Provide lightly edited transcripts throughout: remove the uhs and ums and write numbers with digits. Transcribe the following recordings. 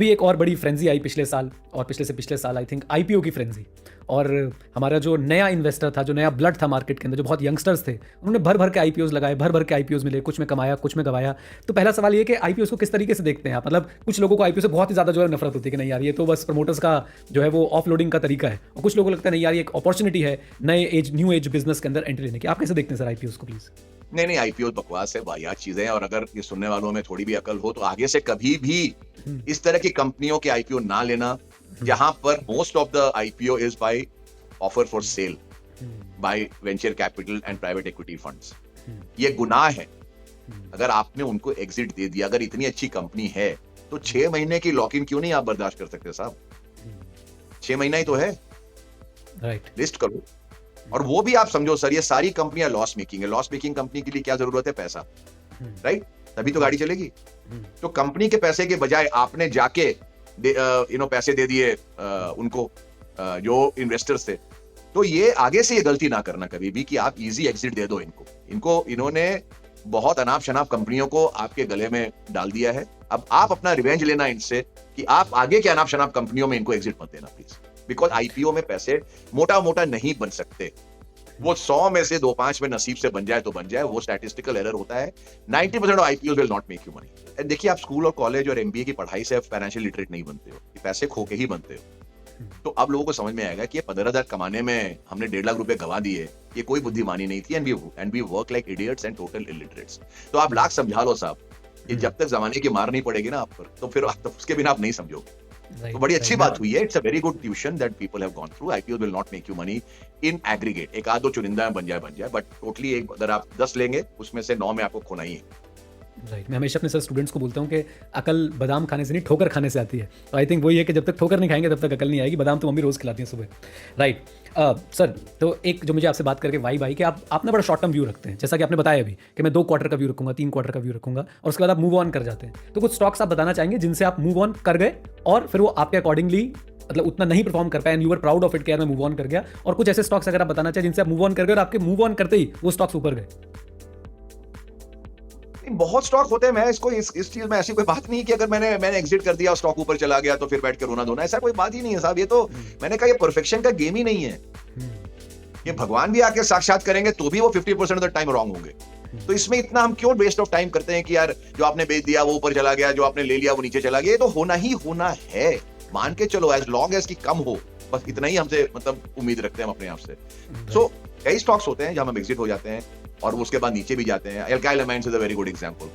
भी एक और बड़ी फ्रेंजी आई पिछले साल और पिछले से पिछले साल आई थिंक आईपीओ की फ्रेंजी। और हमारा जो नया इन्वेस्टर था, जो नया ब्लड था मार्केट के अंदर, जो बहुत यंगस्टर्स थे, उन्होंने भर भर के आईपीओज लगाए, भर भर के आईपीओज मिले, कुछ में कमाया कुछ में गवाया। तो पहला सवाल ये कि आईपीओज को किस तरीके से देखते हैं आप? मतलब कुछ लोगों को आईपीओ से बहुत ही ज़्यादा जो है नफरत होती है कि नहीं यार ये तो बस प्रमोटर्स का जो है वो ऑफलोडिंग का तरीका है, और कुछ लोगों को लगता है नहीं यार ये एक अपॉर्चुनिटी है नए न्यू एज बिजनेस के अंदर एंट्री लेने की। आप कैसे देखते हैं सर आईपीओज को प्लीज? नहीं, आईपीओ बकवास है, वाहियात चीजें हैं। और अगर ये सुनने वालों में थोड़ी भी अकल हो तो आगे से कभी भी इस तरह की कंपनियों के आईपीओ ना लेना, जहां पर most of the IPO is by offer for sale by venture capital and private equity funds. ये गुनाह है। अगर आपने उनको एग्जिट दे दिया, अगर इतनी अच्छी कंपनी है तो 6 महीने की लॉक इन क्यों नहीं आप बर्दाश्त कर सकते साहब? 6 महीना ही तो है, राइट। लिस्ट करो। और वो भी आप समझो सर, ये सारी कंपनियां लॉस मेकिंग है। लॉस मेकिंग कंपनी के लिए क्या जरूरत है? पैसा, राइट? तभी तो गाड़ी चलेगी। तो कंपनी के पैसे के बजाय आपने जाके पैसे दे दिए उनको, जो इन्वेस्टर्स थे। तो ये आगे से ये गलती ना करना कभी भी कि आप इजी एग्जिट दे दो इनको। इन्होंने बहुत अनाप शनाप कंपनियों को आपके गले में डाल दिया है। अब आप अपना रिवेंज लेना इनसे कि आप आगे के अनाप शनाप कंपनियों में इनको एग्जिट मत देना प्लीज। बिकॉज आईपीओ में पैसे मोटा मोटा नहीं बन सकते। वो 100 में से 2-5 में नसीब से बन जाए तो बन जाए, वो स्टैटिस्टिकल एरर होता है। 90% of IPO will not make you money. देखिए, आप स्कूल और कॉलेज और एमबीए की पढ़ाई से फाइनेंशियल लिटरेट नहीं बनते हो, पैसे खो के ही बनते हो। तो अब लोगों को समझ में आएगा कि ये 15,000 कमाने में हमने 1.5 लाख रुपए गवा दिए, ये कोई बुद्धिमानी नहीं थी। And we work like idiots and total illiterates. तो आप लाख समझा लो साहब, ये जब तक जमाने की मार नहीं पड़ेगी ना आप पर, तो फिर उसके बिना आप नहीं समझोगे। तो बड़ी अच्छी बात हुई है। It's a very good tuition that people have gone through. IPO will not make you money in aggregate. एक आध दो चुनिंदा में बन जाए, बट टोटली अगर आप 10 लेंगे उसमें से 9 में आपको खोना ही है। राइट। मैं हमेशा अपने सर स्टूडेंट्स को बोलता हूँ कि अकल बादाम खाने से नहीं, ठोकर खाने से आती है। तो आई थिंक वही है कि जब तक ठोकर नहीं खाएंगे तब तक अकल नहीं आएगी। बादाम तो मम्मी रोज़ खिलाती हैं सुबह। राइट। सर, तो एक जो मुझे आपसे बात करके वाई भाई कि आप ना बड़ा शॉर्ट टर्म व्यू रखते हैं, जैसा कि आपने बताया अभी कि मैं 2 क्वार्टर का व्यू रखूंगा, 3 क्वार्टर का व्यू रखूंगा, और उसके बाद आप मूव ऑन कर जाते हैं। तो कुछ स्टॉक्स आप बताना चाहेंगे जिनसे आप मूव ऑन कर गए और फिर वो आपके अकॉर्डिंगली मतलब उतना नहीं परफॉर्म कर पाए, and you were proud of it कि यार मैं मूव ऑन कर गया। और कुछ ऐसे स्टॉक्स अगर आप बताना चाहें जिनसे आप मूव ऑन कर गए और आपके मूव ऑन करते ही वो स्टॉक्स ऊपर गए। बहुत स्टॉक होते हैं। मैं इसको इस चीज में ऐसी कोई बात नहीं कि अगर मैंने एग्जिट कर दिया, स्टॉक ऊपर चला गया तो फिर बैठ के रोना धोना, ऐसा कोई बात ही नहीं है साहब। ये तो मैंने कहा, ये परफेक्शन का गेम ही नहीं है। ये भगवान भी आके साक्षात करेंगे तो भी वो 50% ऑफ द टाइम रॉन्ग होंगे। तो इसमें इतना हम क्यों वेस्ट ऑफ टाइम करते हैं कि यार जो आपने बेच दिया वो ऊपर चला गया, जो आपने ले लिया वो नीचे चला गया। ये तो होना ही होना है, मान के चलो, एज लॉन्ग एज की कम हो, बस इतना ही हमसे मतलब उम्मीद रखते हैं हम अपने आप से। सो कई स्टॉक्स होते हैं जहां हम एग्जिट हो जाते हैं और उसके बाद नीचे भी जाते हैं। Alkyl amines is a very good example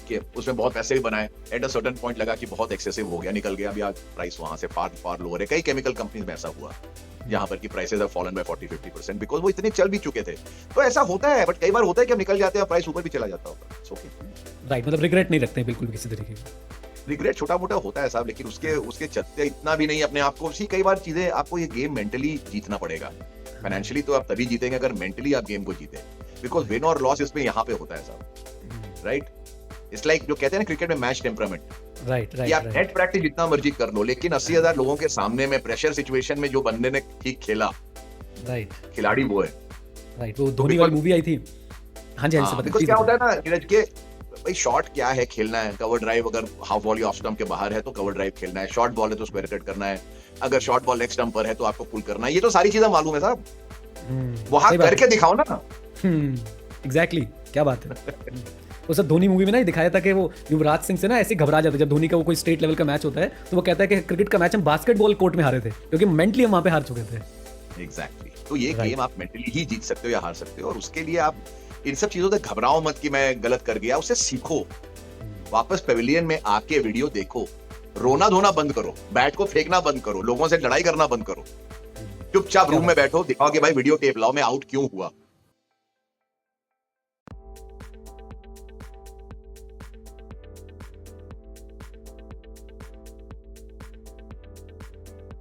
कि उसमें बहुत पैसे भी बनाए, एट अ सर्टेन पॉइंट लगा कि बहुत एक्सेसिव हो गया, निकल गया, अभी आज प्राइस वहां से फार लोअर है। कई केमिकल कंपनीज में ऐसा हुआ जहां पर कि prices have fallen bye 40-50% because वो इतने चल भी चुके थे। तो ऐसा होता है, बट कई बार होता है कि हम निकल जाते हैं, प्राइस ऊपर भी चला जाता होगा। It's okay. राइट। मतलब रिग्रेट नहीं रखते हैं बिल्कुल किसी तरीके का। रिग्रेट छोटा मोटा होता है साहब, लेकिन उसके चलते इतना भी नहीं अपने आप को। कई बार चीजें आपको ये गेम मेंटली जीतना पड़ेगा। फाइनेंशियली तो आप तभी जीतेंगे अगर मेंटली आप गेम को जीते, बिकॉज विन और लॉस इसमें यहाँ पे होता है साहब, राइट? इट्स लाइक जो कहते हैं ना क्रिकेट में मैच टेम्परामेंट। राइट। आप नेट प्रैक्टिस जितना मर्जी कर लो, लेकिन 80,000 लोगों के सामने में प्रेशर सिचुएशन में जो बंदे ने ठीक खेला, राइट, खिलाड़ी वो है। राइट। वो धोनी वाली मूवी आई थी। हाँ जी, बिकॉज क्या होता है ना नीरज के, भाई शॉट क्या है, खेलना है। कवर ड्राइव अगर हाफ बॉल या ऑफ स्टंप के बाहर है तो कवर ड्राइव खेलना है। शॉर्ट बॉल है तो स्क्वायर कट करना है। अगर शॉर्ट बॉल नेक्स्ट स्टंप पर है तो आपको पुल करना है। ये तो सारी चीजें मालूम है साहब, वहां करके दिखाओ ना। एग्जैक्टली, क्या बात है। वो सब धोनी मूवी में ना दिखाया था कि वो युवराज सिंह से ना ऐसे घबरा जाता है जब धोनी का वो कोई स्टेट लेवल का मैच होता है, तो वो कहता है कि क्रिकेट का मैच हम बास्केटबॉल कोर्ट में हारे थे क्योंकि मेंटली हम वहां पे हार चुके थे। एग्जैक्टली। तो ये गेम आप मेंटली ही जीत सकते हो या हार सकते हो, और उसके लिए आप इन सब चीजों से घबराओ मत कि मैं गलत कर गया। उससे सीखो, वापस पेविलियन में आके वीडियो देखो, रोना धोना बंद करो, बैट को फेंकना बंद करो, लोगों से लड़ाई करना बंद करो, चुपचाप रूम में बैठो, दिखाओ कि भाई वीडियो टेप लाओ, मैं आउट क्यों हुआ।